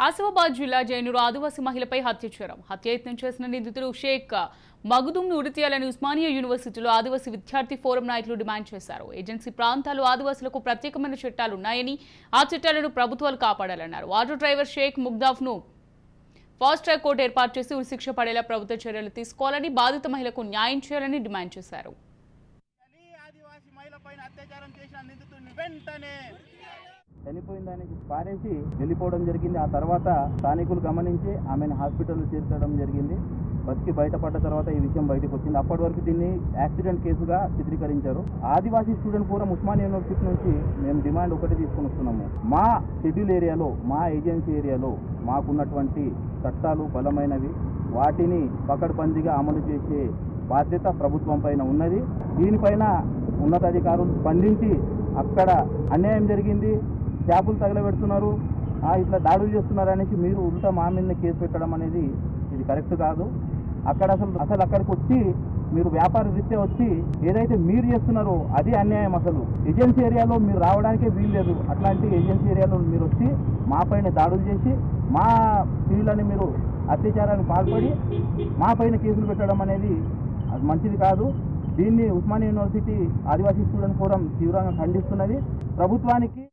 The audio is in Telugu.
ఆసిఫాబాద్ జిల్లా జైనూరు ఆదివాసీ మహిళపై హత్యాయత్నం చేసిన నిందితుడు షేక్ మగ్దూమ్ను ఉరితీయాలని ఉస్మానియా యూనివర్సిటీలో ఆదివాసీ విద్యార్థి ఫోరం నాయకులు డిమాండ్ చేశారు. ఏజెన్సీ ప్రాంతాలు ఆదివాసులకు ప్రత్యేకమైన చట్టాలున్నాయని ఆ చట్టాలను ప్రభుత్వాలు కాపాడాలన్నారు. ఆటో డ్రైవర్ షేక్ ముగ్దాఫ్ను ఫాస్ట్ ట్రాక్ కోర్టు ఏర్పాటు చేసి ఉరిశిక్ష పడేలా ప్రభుత్వ చర్యలు తీసుకోవాలని, బాధిత మహిళకు న్యాయం చేయాలని డిమాండ్ చేశారు. చనిపోయిందని పారేసి వెళ్ళిపోవడం జరిగింది. ఆ తర్వాత స్థానికులు గమనించి ఆమెను హాస్పిటల్లో చేర్చడం జరిగింది. బతికి బయటపడ్డ తర్వాత ఈ విషయం బయటకు వచ్చింది. అప్పటి వరకు దీన్ని యాక్సిడెంట్ కేసుగా చిత్రీకరించారు. ఆదివాసీ స్టూడెంట్ ఫోరం ఉస్మానియా యూనివర్సిటీ నుంచి మేము డిమాండ్ ఒకటి తీసుకుని వస్తున్నాము. మా షెడ్యూల్ ఏరియాలో, మా ఏజెన్సీ ఏరియాలో మాకున్నటువంటి చట్టాలు బలమైనవి, వాటిని పకడ్బందీగా అమలు చేసే బాధ్యత ప్రభుత్వం పైన ఉన్నది. దీనిపైన ఉన్నతాధికారులు స్పందించి అక్కడ అన్యాయం జరిగింది, చేపలు తగలబెడుతున్నారు, ఇట్లా దాడులు చేస్తున్నారు అనేసి మీరు ఉల్టా మా మీద కేసు పెట్టడం అనేది ఇది కరెక్ట్ కాదు. అక్కడ అసలు అక్కడికి వచ్చి మీరు వ్యాపార రీత్యా వచ్చి ఏదైతే మీరు చేస్తున్నారో అది అన్యాయం. అసలు ఏజెన్సీ ఏరియాలో మీరు రావడానికే వీల్లేదు. అట్లాంటి ఏజెన్సీ ఏరియాలో మీరు వచ్చి మా పైన దాడులు చేసి మా స్త్రీలని మీరు అత్యాచారానికి పాల్పడి మా పైన కేసులు పెట్టడం అనేది అది మంచిది కాదు. దీన్ని ఉస్మానియా యూనివర్సిటీ ఆదివాసీ స్టూడెంట్ ఫోరం తీవ్రంగా ఖండిస్తున్నది. ప్రభుత్వానికి